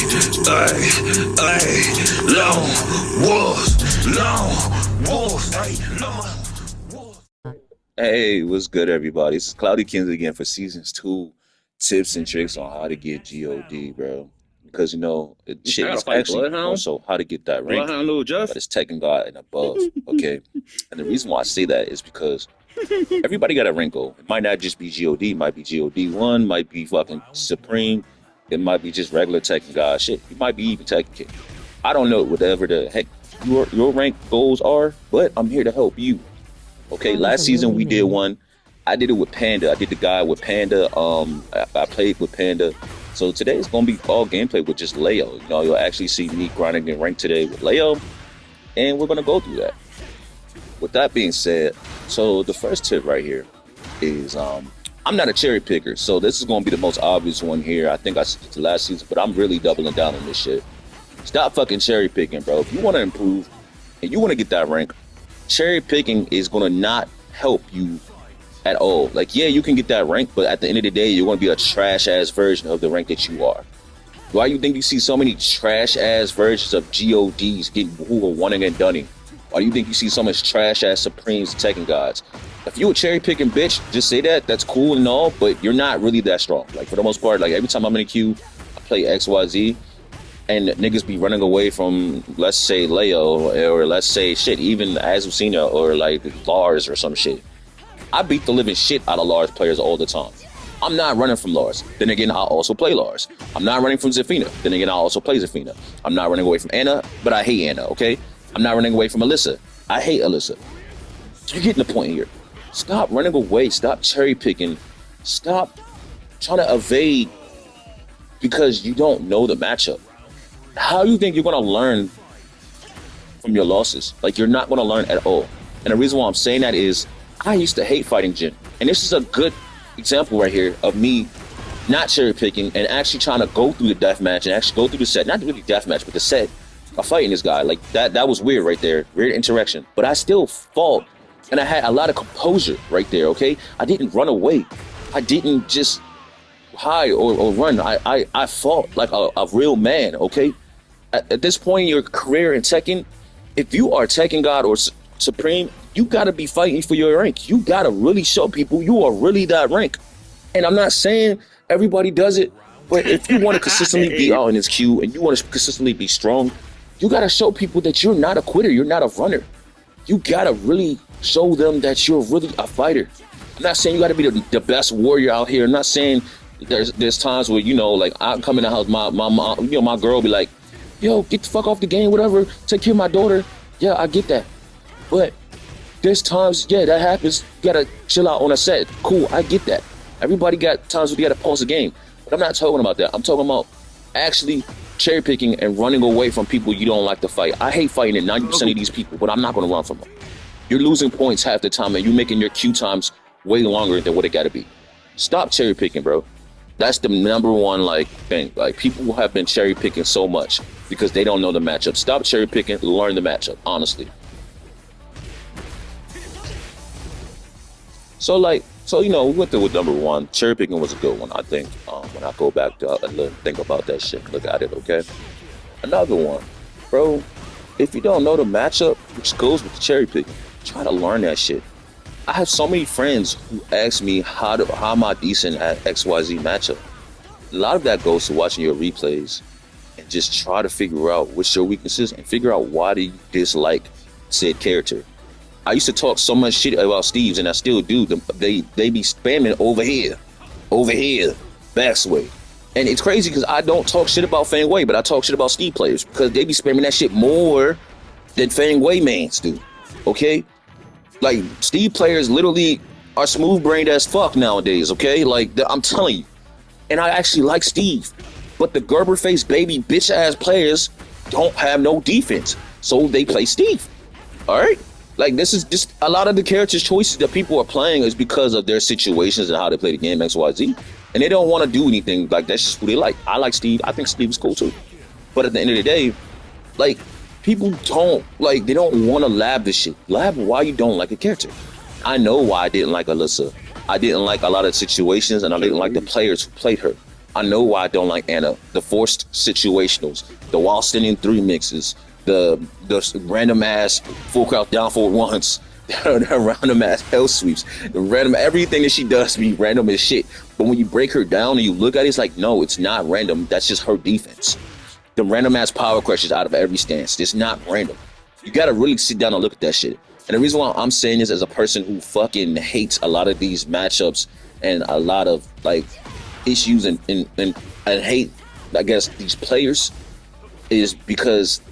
Lone wolves, lone wolves. Hey, what's good, everybody? This is Cloudy Kings again for seasons 2 tips and tricks on how to get God, bro. Because I shit gotta is fight actually more Bloodhound. so how to get that rank, Bloodhound Little Jeff. but it's Tekken God and above. Okay, and the reason why I say that is because everybody got a rank goal. It might not just be God, it might be God 1, might be fucking Supreme, it might be just regular Tekken God. Shit, it might be even Tekken King. I don't know whatever the heck your rank goals are, but I'm here to help you. Okay, last season we did one. I did it with Panda. I did the guy with Panda. I played with Panda. So today it's gonna be all gameplay with just Leo. You'll actually see me grinding in rank today with Leo, and we're gonna go through that. With that being said, so the first tip right here is I'm not a cherry picker, so this is gonna be the most obvious one here. I think I said it last season, but I'm really doubling down on this shit. Stop fucking cherry picking, bro. If you want to improve and you want to get that rank, cherry picking is gonna not help you at all. Like, yeah, you can get that rank, but at the end of the day, you're gonna be a trash ass version of the rank that you are. Why you think you see so many trash ass versions of GODs who are one and done? Why do you think you see so much trash ass Supremes and Tekken gods? If you a cherry picking bitch, just say that. That's cool and all, but you're not really that strong. Like, for the most part, like every time I'm in a queue, I play XYZ. And niggas be running away from, let's say, Leo, or let's say, shit, even Azucena, or like Lars or some shit. I beat the living shit out of Lars players all the time. I'm not running from Lars. Then again, I also play Lars. I'm not running from Zafina. Then again, I also play Zafina. I'm not running away from Anna, but I hate Anna, okay? I'm not running away from Alyssa. I hate Alyssa. You're getting the point here. Stop running away. Stop cherry picking. Stop trying to evade because you don't know the matchup. How do you think you're going to learn from your losses? Like, you're not going to learn at all. And the reason why I'm saying that is I used to hate fighting Jin. And this is a good example right here of me not cherry picking and actually trying to go through the deathmatch and actually go through the set. Not really deathmatch, but the set of fighting this guy. Like, that was weird right there. Weird interaction. But I still fought. And I had a lot of composure right there, okay? I didn't run away. I didn't just hide or run. I fought like a real man, okay? At this point in your career in Tekken, if you are Tekken God or Supreme, you gotta be fighting for your rank. You gotta really show people you are really that rank. And I'm not saying everybody does it, but if you want to consistently be out in this queue and you want to consistently be strong, you gotta show people that you're not a quitter, you're not a runner. You gotta really show them that you're really a fighter. I'm not saying you gotta be the best warrior out here. I'm not saying there's times where, like, I come in the house, my mom, my girl be like, yo, get the fuck off the game, whatever, take care of my daughter. Yeah, I get that. But there's times, yeah, that happens. You gotta chill out on a set. Cool, I get that. Everybody got times where you gotta pause the game. But I'm not talking about that. I'm talking about actually cherry picking and running away from people you don't like to fight. I hate fighting at 90% of these people, but I'm not gonna run from them. You're losing points half the time and you're making your queue times way longer than what it gotta be. Stop cherry picking, bro. That's the number one thing. Like, people have been cherry picking so much because they don't know the matchup. Stop cherry picking, learn the matchup, honestly. So we went through with number one. Cherry picking was a good one, I think. When I go back to think about that shit, look at it, okay? Another one, bro. If you don't know the matchup, which goes with the cherry picking, try to learn that shit. I have so many friends who ask me how am I decent at XYZ matchup. A lot of that goes to watching your replays and just try to figure out what's your weaknesses and figure out why do you dislike said character. I used to talk so much shit about Steve's, and I still do. They be spamming over here, backsway. And it's crazy because I don't talk shit about Fang Wei, but I talk shit about Steve players because they be spamming that shit more than Fang Wei mans do, okay? Like, Steve players literally are smooth-brained as fuck nowadays, okay? Like, I'm telling you. And I actually like Steve. But the Gerber-faced baby bitch-ass players don't have no defense. So they play Steve. All right? Like, this is just a lot of the characters' choices that people are playing is because of their situations and how they play the game XYZ. And they don't want to do anything. Like, that's just who they like. I like Steve. I think Steve is cool, too. But at the end of the day, like, people they don't want to lab this shit. Lab why you don't like a character. I know why I didn't like Alyssa. I didn't like a lot of situations, and I didn't like the players who played her. I know why I don't like Anna. The forced situationals, the while standing 3 mixes, the random ass full crowd down for once, the random ass hell sweeps, the random everything that she does be random as shit. But when you break her down and you look at it, it's like, no, it's not random. That's just her defense. The random ass power crushes out of every stance. It's not random. You gotta really sit down and look at that shit. And the reason why I'm saying this as a person who fucking hates a lot of these matchups and a lot of like issues and hate, I guess, these players, is because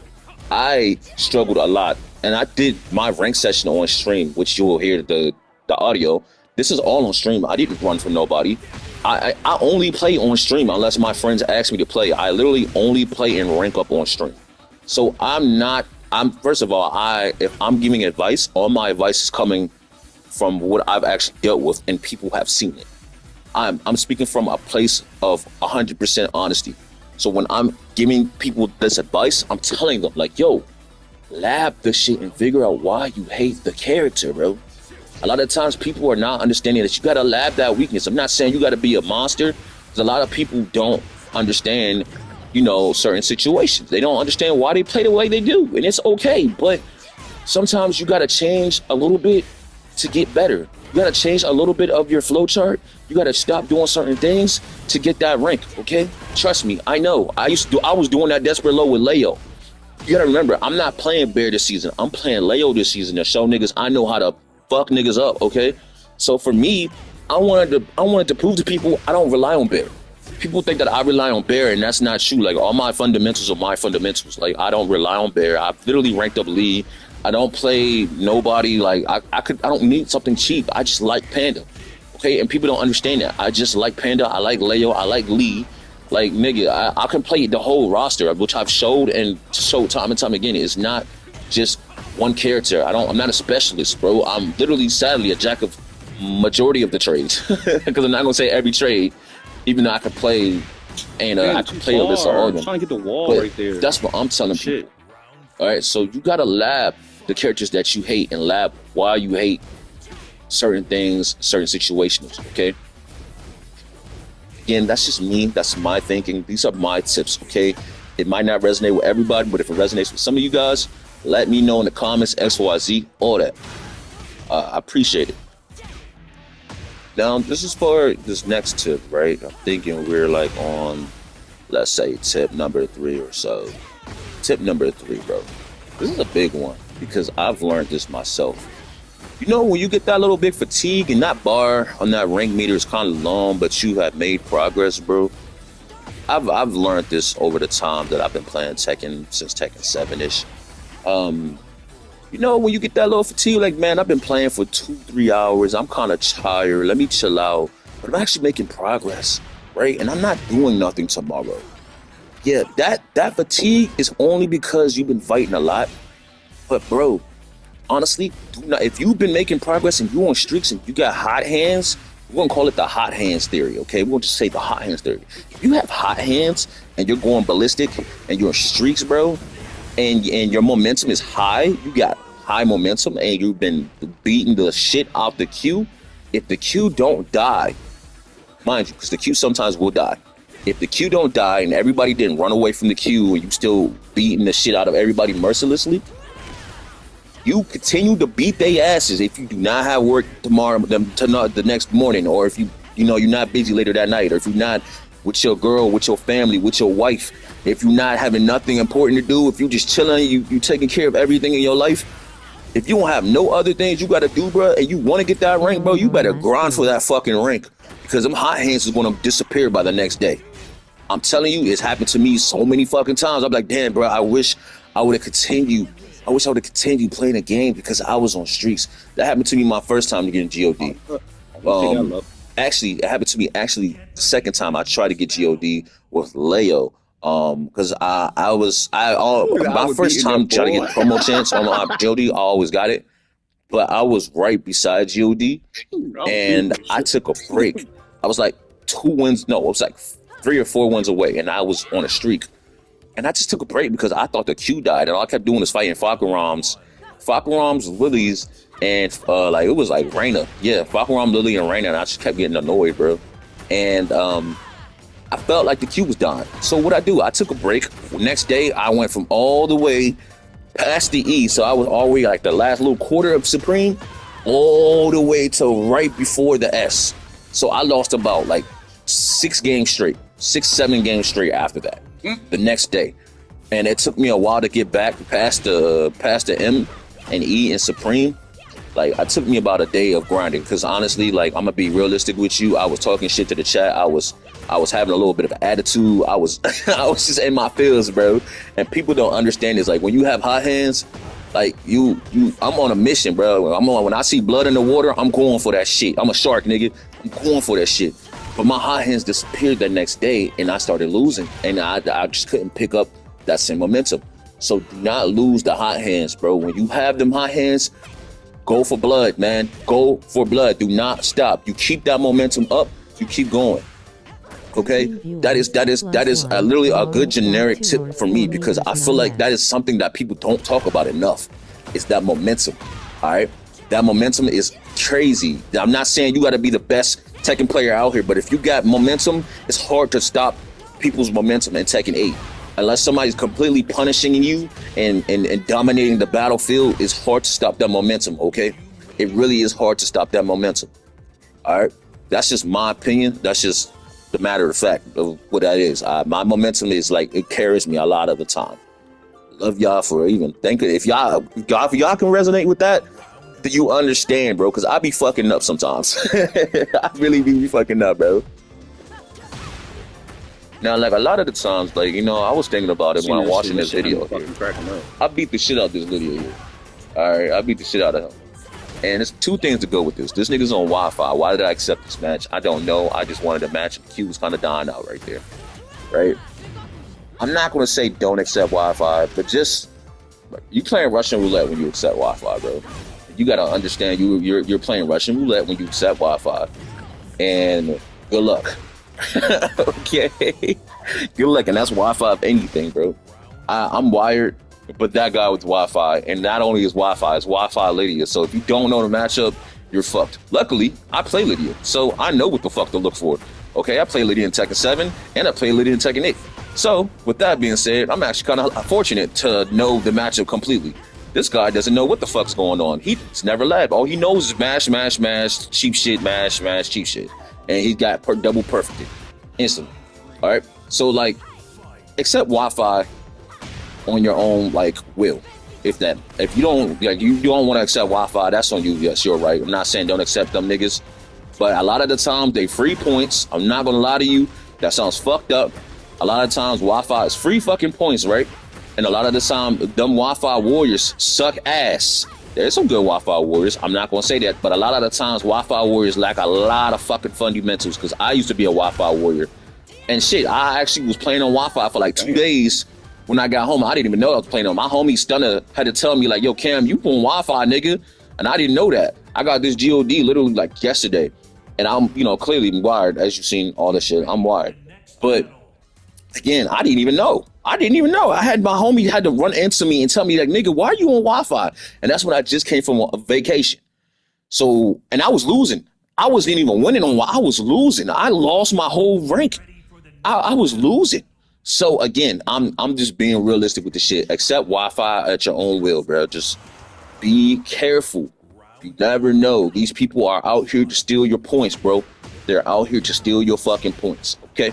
I struggled a lot. And I did my rank session on stream, which you will hear the audio. This is all on stream. I didn't run from nobody. I only play on stream unless my friends ask me to play. I literally only play and rank up on stream. So I'm first of all, if I'm giving advice, all my advice is coming from what I've actually dealt with and people have seen it. I'm speaking from a place of 100% honesty. So when I'm giving people this advice, I'm telling them like, yo, lab the shit and figure out why you hate the character, bro. A lot of times people are not understanding that you gotta lab that weakness. I'm not saying you gotta be a monster, because a lot of people don't understand, you know, certain situations. They don't understand why they play the way they do, and it's okay. But sometimes you gotta change a little bit to get better. You gotta change a little bit of your flow chart. You gotta stop doing certain things to get that rank, okay? Trust me, I know. I was doing that desperate low with Leo. You gotta remember, I'm not playing Bear this season. I'm playing Leo this season to show niggas I know how to fuck niggas up, okay? So for me, I wanted to prove to people I don't rely on Bear. People think that I rely on Bear, and that's not true. Like, all my fundamentals are my fundamentals. Like, I don't rely on Bear. I've literally ranked up Lee. I don't play nobody. Like, I don't need something cheap. I just like Panda, okay? And people don't understand that. I just like Panda. I like Leo. I like Lee. Like, nigga, I can play the whole roster, which I've showed time and time again. It's not just one character. I'm not a specialist, bro. I'm literally, sadly, a jack of majority of the trades. Because I'm not gonna say every trade, even though I could play and I could play Alyssa all of them. Trying to get the wall But right there. that's what I'm telling people. All right, so you gotta lab the characters that you hate and lab why you hate certain things, certain situations. Okay. Again, that's just me. That's my thinking. These are my tips. Okay. It might not resonate with everybody, but if it resonates with some of you guys, let me know in the comments. XYZ, all that. I appreciate it. Now, this is for this next tip, right? I'm thinking we're like on, let's say, tip number 3 or so. Tip number 3, bro. This is a big one because I've learned this myself. You know, when you get that little bit fatigue and that bar on that rank meter is kind of long, but you have made progress, bro. I've learned this over the time that I've been playing Tekken since Tekken 7-ish. You know, when you get that little fatigue, like, man, I've been playing for 2-3 hours. I'm kind of tired. Let me chill out. But I'm actually making progress, right? And I'm not doing nothing tomorrow. Yeah, that fatigue is only because you've been fighting a lot. But, bro, honestly, if you've been making progress and you're on streaks and you got hot hands, we're going to call it the hot hands theory, okay? We're going to just say the hot hands theory. If you have hot hands and you're going ballistic and you're on streaks, bro, and your momentum is high, you got high momentum and you've been beating the shit out the queue, if the queue don't die, mind you, because the queue sometimes will die. If the queue don't die and everybody didn't run away from the queue and you still beating the shit out of everybody mercilessly, you continue to beat their asses if you do not have work tomorrow, the next morning, or if you're not busy later that night, or if you're not with your girl, with your family, with your wife, if you're not having nothing important to do, if you just chilling, you taking care of everything in your life, if you don't have no other things you got to do, bro, and you want to get that rank, bro, you better grind for that fucking rank, because them hot hands is going to disappear by the next day. I'm telling you, it's happened to me so many fucking times. I'm like, damn, bro, I wish I would have continued playing the game because I was on streaks. That happened to me my first time to get in GOD. Actually, it happened to me the second time I tried to get GOD with Leo. Because my first time trying to get promo chance on my GOD, I always got it. But I was right beside GOD, and I took a break. I was like 2 wins, no, it was like 3 or 4 wins away, and I was on a streak. And I just took a break because I thought the queue died, and all I kept doing was fighting Fakarams, Lilies, and it was like Reina. Yeah, Fakaram, Lily, and Reina, and I just kept getting annoyed, bro. And I felt like the queue was dying. So what I do, I took a break. Next day, I went from all the way past the E, so I was all the way like the last little quarter of Supreme, all the way to right before the S. So I lost about like 7 games straight after that, the next day. And it took me a while to get back past the M and E and Supreme. Like, it took me about a day of grinding, because honestly, like, I'm gonna be realistic with you. I was talking shit to the chat. I was having a little bit of attitude. I was I was just in my feels, bro. And people don't understand this. Like, when you have hot hands, like I'm on a mission, bro. When I see blood in the water, I'm going for that shit. I'm a shark, nigga. I'm going for that shit. But my hot hands disappeared the next day, and I started losing, and I just couldn't pick up that same momentum. So do not lose the hot hands, bro. When you have them hot hands, go for blood, man. Go for blood. Do not stop. You keep that momentum up. You keep going. Okay? That is literally a good generic tip for me, because I feel like that is something that people don't talk about enough. It's that momentum. All right? That momentum is crazy. I'm not saying you got to be the best Tekken player out here, but if you got momentum, it's hard to stop people's momentum in Tekken 8. Unless somebody's completely punishing you and dominating the battlefield, it's hard to stop that momentum, okay? It really is hard to stop that momentum, all right? That's just my opinion. That's just the matter of fact of what that is. My momentum is like, it carries me a lot of the time. Love y'all for even thinking. If y'all can resonate with that, then you understand, bro, because I be fucking up sometimes. I really be fucking up, bro. Now, like, a lot of the times, like, you know, I was thinking about it when I'm watching this video here. I beat the shit out of this video here. All right, I beat the shit out of him. And there's 2 things to go with this. This nigga's on Wi-Fi. Why did I accept this match? I don't know. I just wanted a match. The queue was kind of dying out right there, right? I'm not going to say don't accept Wi-Fi, but just, you playing Russian roulette when you accept Wi-Fi, bro. You got to understand you're playing Russian roulette when you accept Wi-Fi. And good luck. Okay, good luck. And that's Wi-Fi of anything, bro. I'm wired, but that guy with Wi-Fi, and not only is Wi-Fi, it's Wi-Fi Lydia. So if you don't know the matchup, you're fucked. Luckily, I play Lydia, so I know what the fuck to look for. Okay, I play Lydia in Tekken 7, and I play Lydia in Tekken 8. So with that being said, I'm actually kind of fortunate to know the matchup completely. This guy doesn't know what the fuck's going on. He's never led. All he knows is mash, mash, mash, cheap shit, mash, mash, cheap shit. And he got double perfected instantly. All right, so like, accept Wi-Fi on your own like will. If you don't want to accept Wi-Fi, that's on you. Yes, you're right. I'm not saying don't accept them niggas, but a lot of the times they free points. I'm not gonna lie to you. That sounds fucked up. A lot of times Wi-Fi is free fucking points, right? And a lot of the time, them Wi-Fi warriors suck ass. There's some good Wi-Fi warriors. I'm not going to say that, but a lot of the times Wi-Fi warriors lack a lot of fucking fundamentals, because I used to be a Wi-Fi warrior. And shit, I actually was playing on Wi-Fi for like 2 days. When I got home, I didn't even know I was playing on. My homie Stunner had to tell me like, yo, Cam, you on Wi-Fi, nigga. And I didn't know that. I got this GOD literally like yesterday. And I'm, clearly wired, as you've seen all this shit. I'm wired. But again, I didn't even know. I had my homie had to run into me and tell me like, nigga, why are you on Wi-Fi? And that's when I just came from a vacation. So, and I was losing. I wasn't even winning on. I was losing. I lost my whole rank. I was losing. So again, I'm just being realistic with the shit. Accept Wi-Fi at your own will, bro. Just be careful. You never know. These people are out here to steal your points, bro. They're out here to steal your fucking points. Okay,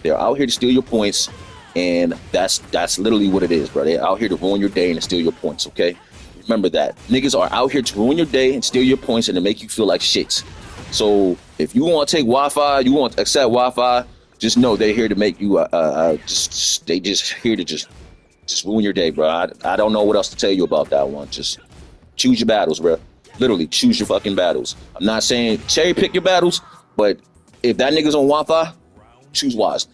they're out here to steal your points. And that's literally what it is, bro. They're out here to ruin your day and to steal your points, okay? Remember that. Niggas are out here to ruin your day and steal your points and to make you feel like shit. So if you want to take Wi-Fi, you want to accept Wi-Fi, just know they're here to make you, they just here to just ruin your day, bro. I don't know what else to tell you about that one. Just choose your battles, bro. Literally, choose your fucking battles. I'm not saying cherry pick your battles, but if that nigga's on Wi-Fi, choose wisely.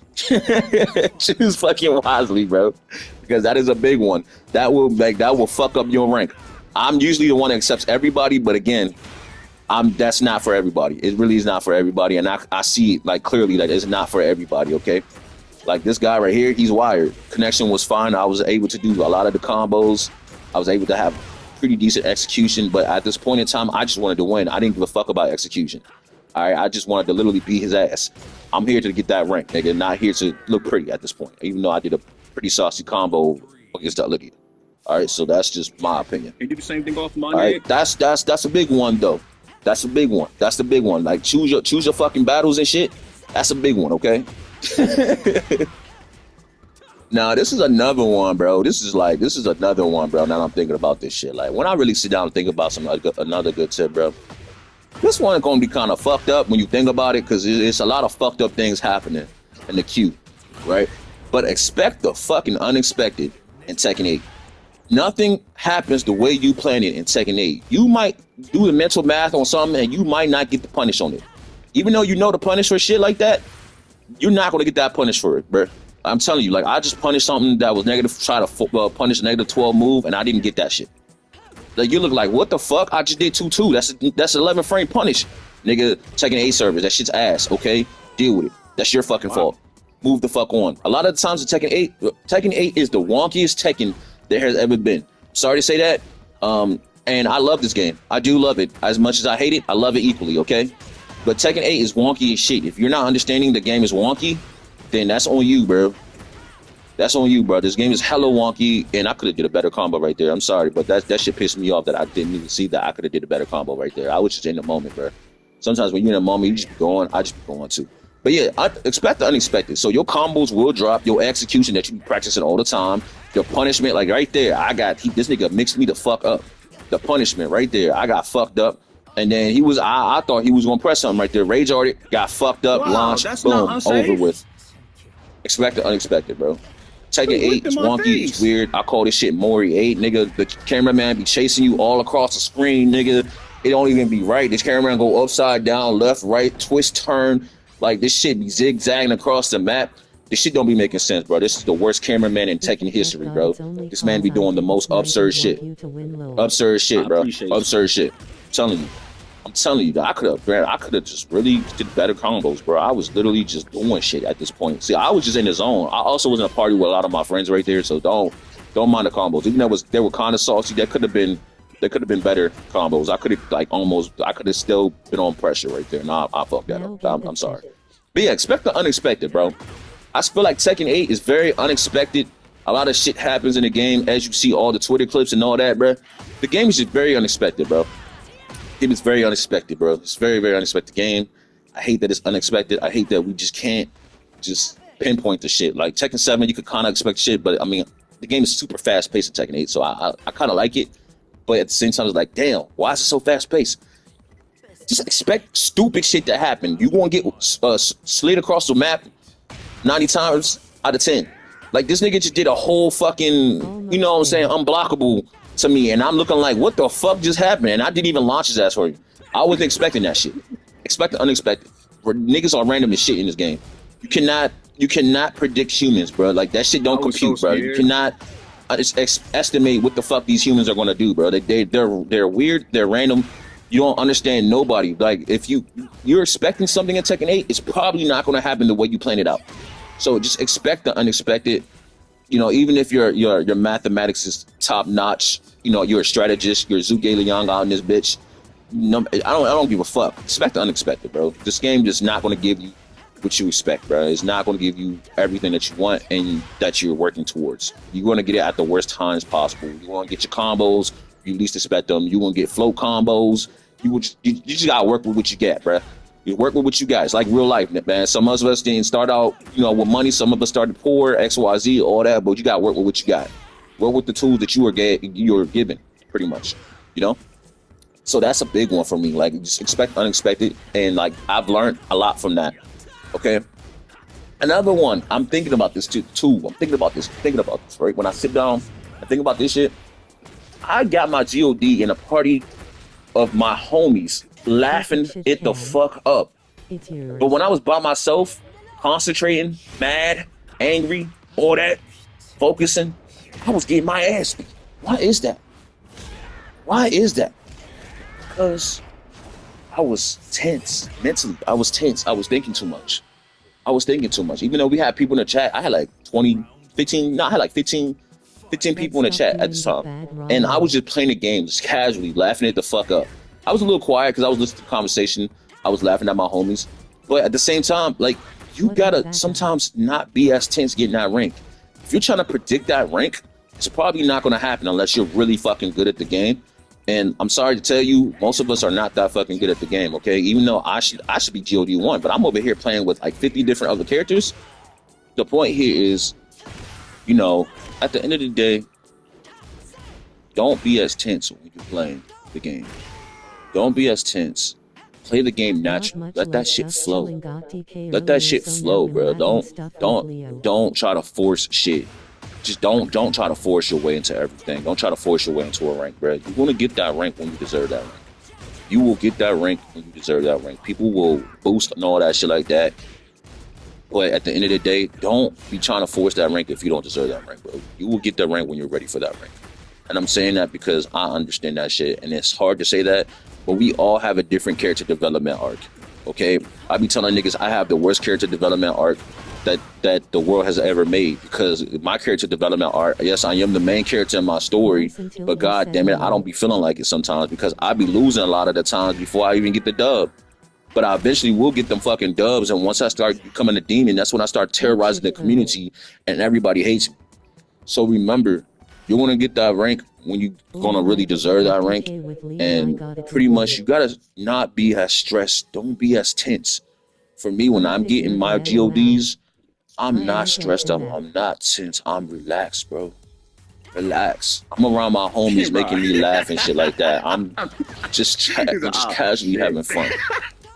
Choose fucking wisely, bro, because that is a big one. That will fuck up your rank. I'm usually the one that accepts everybody, but again, that's not for everybody. It really is not for everybody, and I see like clearly that it's not for everybody. Okay, like this guy right here, he's wired. Connection was fine. I was able to do a lot of the combos. I was able to have pretty decent execution, but at this point in time, I just wanted to win. I didn't give a fuck about execution. All right, I just wanted to literally beat his ass. I'm here to get that rank, nigga, not here to look pretty at this point. Even though I did a pretty saucy combo against that Lydia. All right, so that's just my opinion. You do the same thing off my All right, that's a big one though. That's a big one. That's the big one. Like choose your fucking battles and shit. That's a big one, okay? Now this is another one, bro. This is another one, bro. Now I'm thinking about this shit. Like when I really sit down and think about another good tip, bro. This one is gonna be kind of fucked up when you think about it, because it's a lot of fucked up things happening in the queue, right? But expect the fucking unexpected in Tekken 8. Nothing happens the way you plan it in Tekken 8. You might do the mental math on something and you might not get the punish on it. Even though you know the punish for shit like that, you're not gonna get that punish for it, bro. I'm telling you, like I just punished something that was negative, try to punish a negative 12 move, and I didn't get that shit. Like you look like, what the fuck? I just did 2-2. That's 11 frame punish, nigga. Tekken 8 service, that shit's ass. Okay, deal with it. That's your fucking fault. Move the fuck on. A lot of the times in Tekken 8 is the wonkiest Tekken there has ever been. Sorry to say that. And I love this game. I do love it. As much as I hate it, I love it equally, okay? But Tekken 8 is wonky as shit. If you're not understanding the game is wonky, then that's on you, bro. That's on you, bro. This game is hella wonky, and I could have did a better combo right there. I'm sorry, but that shit pissed me off that I didn't even see that I could have did a better combo right there. I was just in the moment, bro. Sometimes when you're in a moment, you just be going. I just be going too. But yeah, I expect the unexpected. So your combos will drop. Your execution that you be practicing all the time. Your punishment, like right there, this nigga mixed me the fuck up. The punishment right there, I got fucked up. And then I thought he was gonna press something right there. Rage arted, got fucked up, launched, boom, over with. Expect the unexpected, bro. Tekken 8 is wonky, it's weird. I call this shit Mori 8, nigga. The cameraman be chasing you all across the screen, nigga. It don't even be right. This cameraman go upside down, left, right, twist, turn. Like this shit be zigzagging across the map. This shit don't be making sense, bro. This is the worst cameraman in Tekken history, bro. This man be doing the most absurd shit. Absurd shit, bro. Absurd shit. I'm telling you that I could have just really did better combos, bro. I was literally just doing shit at this point. See, I was just in the zone. I also was in a party with a lot of my friends right there, so don't mind the combos. Even though they were kind of saucy, there could have been better combos. I could have still been on pressure right there. Nah, I fucked that up. I'm sorry. But yeah, expect the unexpected, bro. I feel like Tekken 8 is very unexpected. A lot of shit happens in the game, as you see all the Twitter clips and all that, bro. The game is just very unexpected, bro. It is very unexpected, bro. It's very, very unexpected game. I hate that it's unexpected. I hate that we just can't just pinpoint the shit. Like Tekken 7, you could kind of expect shit, but I mean, the game is super fast paced in Tekken 8, so I kind of like it. But at the same time, it's like, damn, why is it so fast paced? Just expect stupid shit to happen. You gonna get slid across the map 90 times out of 10. Like this nigga just did a whole fucking, you know what I'm saying, unblockable to me, and I'm looking like, what the fuck just happened? And I didn't even launch his ass for you. I wasn't expecting that shit. Expect the unexpected. Niggas are random as shit in this game. You cannot predict humans, bro. Like that shit don't compute, bro. You cannot estimate what the fuck these humans are gonna do, bro. They're weird. They're random. You don't understand nobody. Like if you're expecting something in Tekken 8, it's probably not gonna happen the way you plan it out. So just expect the unexpected. You know, even if your mathematics is top notch, you know, you're a strategist, you're Zhuge Liang out in this bitch. No, I don't give a fuck. Expect the unexpected, bro. This game is not going to give you what you expect, bro. It's not going to give you everything that you want and that you're working towards. You're going to get it at the worst times possible. You want to get your combos, you least expect them. You want to get float combos. You just got to work with what you get, bro. You work with what you got. It's like real life, man. Some of us didn't start out, you know, with money. Some of us started poor, XYZ, all that. But you got to work with what you got. Work with the tools that you are given, pretty much. You know. So that's a big one for me. Like, just expect unexpected, and like I've learned a lot from that. Okay. Another one. I'm thinking about this too. I'm thinking about this. Right. When I sit down, I think about this shit. I got my God in a party of my homies, laughing it the fuck up. But when I was by myself, concentrating, mad, angry, all that, focusing, I was getting my ass beat. Why is that? Because I was tense mentally. I was tense. I was thinking too much. Even though we had people in the chat, I had like 15 people in the chat at the time. And I was just playing the game, just casually, laughing it the fuck up. I was a little quiet because I was listening to the conversation. I was laughing at my homies. But at the same time, like, you gotta sometimes not be as tense getting that rank. If you're trying to predict that rank, it's probably not gonna happen unless you're really fucking good at the game. And I'm sorry to tell you, most of us are not that fucking good at the game, okay? Even though I should be GOD 1, but I'm over here playing with like 50 different other characters. The point here is, you know, at the end of the day, don't be as tense when you're playing the game. Don't be as tense. Play the game naturally. Let that shit flow. Let that shit flow, bro. Don't try to force shit. Just don't try to force your way into everything. Don't try to force your way into a rank, bro. You're gonna get that rank when you deserve that rank. You will get that rank when you deserve that rank. People will boost and all that shit like that. But at the end of the day, don't be trying to force that rank if you don't deserve that rank, bro. You will get that rank when you're ready for that rank. And I'm saying that because I understand that shit. And it's hard to say that, but we all have a different character development arc. Okay? I be telling niggas I have the worst character development arc that the world has ever made, because my character development arc, yes, I am the main character in my story, but god damn it, I don't be feeling like it sometimes, because I be losing a lot of the times before I even get the dub. But I eventually will get them fucking dubs, and once I start becoming a demon, that's when I start terrorizing the community and everybody hates me. So remember, you're gonna get that rank when you're gonna really deserve that rank. And pretty much you gotta not be as stressed, don't be as tense. For me, when I'm getting my GODs, I'm not stressed up. I'm not tense. I'm relaxed, bro. Relax. I'm around my homies making me laugh and shit like that. I'm just casually having fun.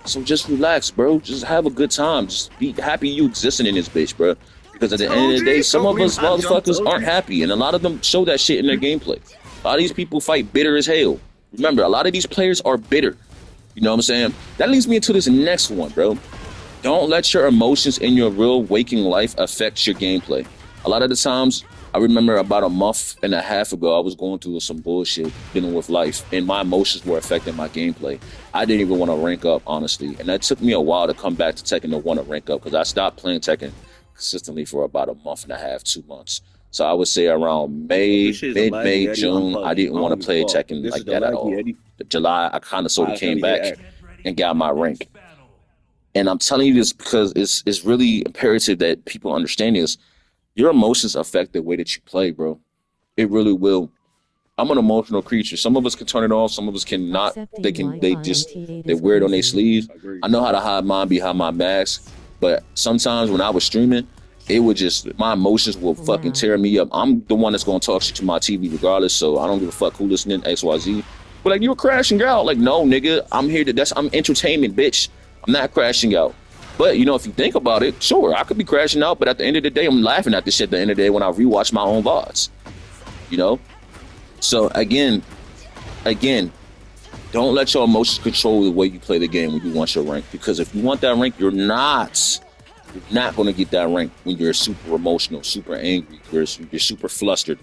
So just relax, bro. Just have a good time. Just be happy you existing in this bitch, bro. Because at the end of the day, some of us motherfuckers aren't happy, and a lot of them show that shit in their gameplay. A lot of these people fight bitter as hell. Remember, a lot of these players are bitter. You know what I'm saying? That leads me into this next one, bro. Don't let your emotions in your real waking life affect your gameplay. A lot of the times, I remember about a month and a half ago, I was going through some bullshit dealing with life, and my emotions were affecting my gameplay. I didn't even want to rank up, honestly. And that took me a while to come back to Tekken to want to rank up, because I stopped playing Tekken consistently for about a month and a half, 2 months. So I would say around mid-May, June, I didn't want to play Tekken like that at all. July, I kind of sort of came back and got my rank. And I'm telling you this because it's really imperative that people understand this. Your emotions affect the way that you play, bro. It really will. I'm an emotional creature. Some of us can turn it off. Some of us cannot. They wear it on their sleeves. I know how to hide mine behind my mask. But sometimes when I was streaming, it would just, my emotions will fucking tear me up. I'm the one that's going to talk shit to my TV regardless. So I don't give a fuck who listening, XYZ. But like, you're crashing out. Like, no, nigga, I'm here to, I'm entertainment, bitch. I'm not crashing out. But, you know, if you think about it, sure, I could be crashing out, but at the end of the day, I'm laughing at this shit at the end of the day when I rewatch my own VODs. You know? So, again, don't let your emotions control the way you play the game when you want your rank. Because if you want that rank, you're not going to get that rank when you're super emotional, super angry, you're super flustered,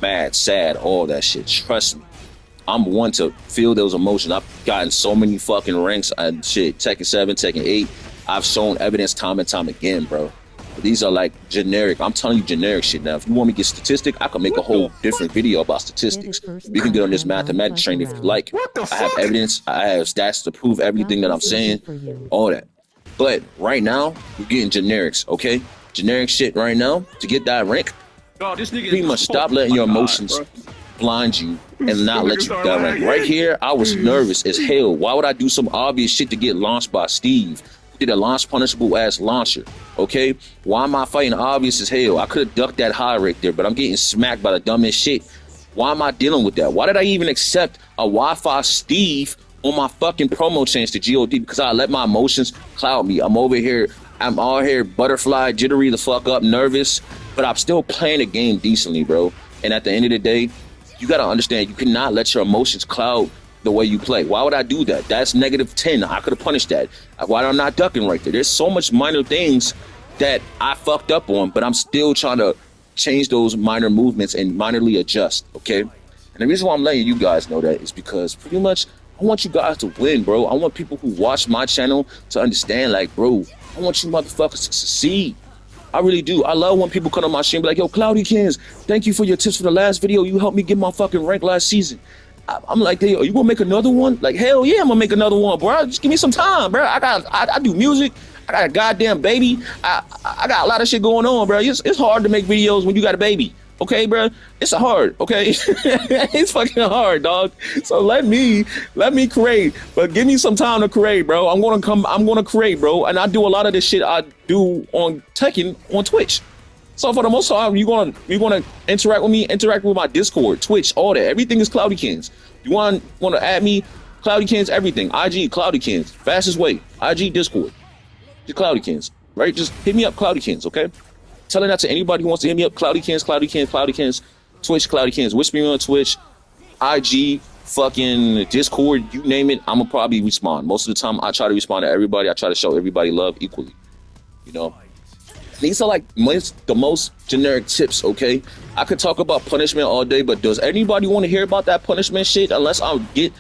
mad, sad, all that shit. Trust me. I'm one to feel those emotions. I've gotten so many fucking ranks and shit. Tekken 7, Tekken 8. I've shown evidence time and time again, bro. But these are like generic. I'm telling you generic shit now. If you want me to get statistic, I can make a whole different video about statistics. We can get on this mathematics train if you like. I have evidence. I have stats to prove everything that I'm saying. All that. But right now, we're getting generics, okay? Generic shit right now to get that rank. Pretty much stop letting your emotions blind you and not let you get that rank. Right here, I was nervous as hell. Why would I do some obvious shit to get launched by Steve? Did a launch punishable ass launcher, okay? Why am I fighting obvious as hell? I could have ducked that high right there, but I'm getting smacked by the dumbest shit. Why am I dealing with that? Why did I even accept a Wi-Fi Steve on my fucking promo change to GOD? Because I let my emotions cloud me. I'm all here butterfly, jittery the fuck up, nervous, but I'm still playing the game decently, bro. And at the end of the day, you gotta understand, you cannot let your emotions cloud the way you play. Why would I do that? That's -10. I could have punished that. Why am I not ducking right there? There's so much minor things that I fucked up on, but I'm still trying to change those minor movements and minorly adjust, okay? And the reason why I'm letting you guys know that is because pretty much I want you guys to win, bro. I want people who watch my channel to understand, like, bro, I want you motherfuckers to succeed. I really do. I love when people come on my stream and be like, yo, Cloudy Kins, thank you for your tips for the last video. You helped me get my fucking rank last season. I'm like, hey, are you gonna make another one? Like, hell yeah, I'm gonna make another one, bro. Just give me some time, bro. I do music. I got a goddamn baby. I got a lot of shit going on, bro. It's hard to make videos when you got a baby. Okay, bro, it's hard. Okay, it's fucking hard, dog. So let me create, but give me some time to create, bro. I'm gonna create, bro, and I do a lot of this shit I do on Tekken on Twitch. So for the most part, you gonna interact with me, interact with my Discord, Twitch, all that. Everything is Cloudykins. You want to add me, Cloudykins, everything. IG Cloudykins, fastest way. IG Discord, just Cloudykins, right? Just hit me up, Cloudykins, okay? Telling that to anybody who wants to hit me up, Cloudykins, Twitch, Cloudykins, whisper me on Twitch, IG, fucking Discord, you name it, I'ma probably respond. Most of the time, I try to respond to everybody. I try to show everybody love equally, you know? These are like the most generic tips, okay? I could talk about punishment all day, but does anybody want to hear about that punishment shit unless I get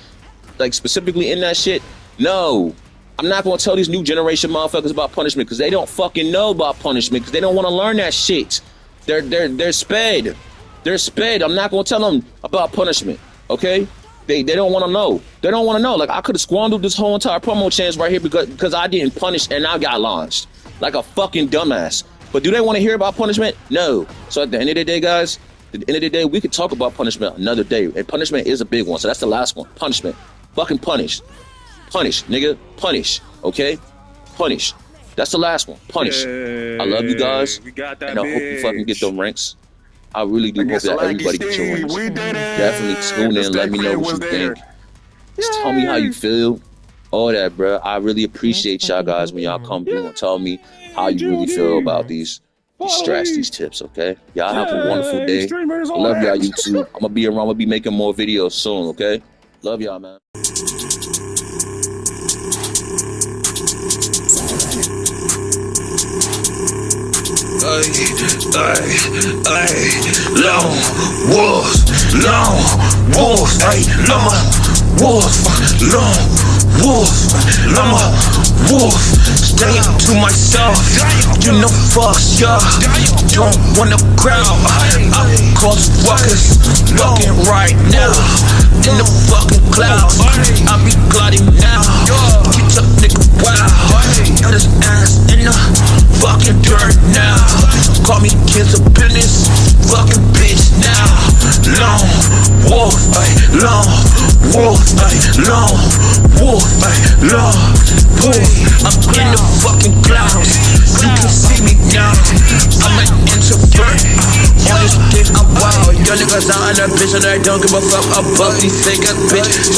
like specifically in that shit? No. I'm not going to tell these new generation motherfuckers about punishment because they don't fucking know about punishment because they don't want to learn that shit. They're sped. They're sped. I'm not going to tell them about punishment, okay? They don't want to know. They don't want to know. Like, I could have squandered this whole entire promo chance right here because I didn't punish and I got launched like a fucking dumbass. But do they want to hear about punishment? No. So at the end of the day, guys, at the end of the day, we could talk about punishment another day. And punishment is a big one. So that's the last one. Punishment. Fucking punish. Punish, nigga. Punish. Okay? Punish. That's the last one. Punish. I love you guys. We got that, and I hope you fucking get them ranks. I really do hope that everybody gets your ranks. Definitely tune in. Let me know what you think. Just tell me how you feel. All that, bro. I really appreciate y'all guys when y'all come through and tell me how you really feel about these strats, these tips, okay? Y'all have a wonderful day. I love y'all, YouTube. I'm gonna be around. I'm gonna be making more videos soon, okay? Love y'all, man. Long walls, ay, long walls, stay to myself, you know, fuck y'all, don't wanna crowd, I'm close walkers, walking right now, in the fucking clouds, I be gliding now, get up nigga, wow, got his ass in the fucking dirt now, call me kids of business, fucking bitch now, long wolf, ay, long wolf, ay, long wolf, ay, long wolf, I'm in the fucking clouds, you can see me now, I'm an introvert, on this dick I'm wild, your niggas out in that bitch and I don't give a fuck about these fake ass bitch.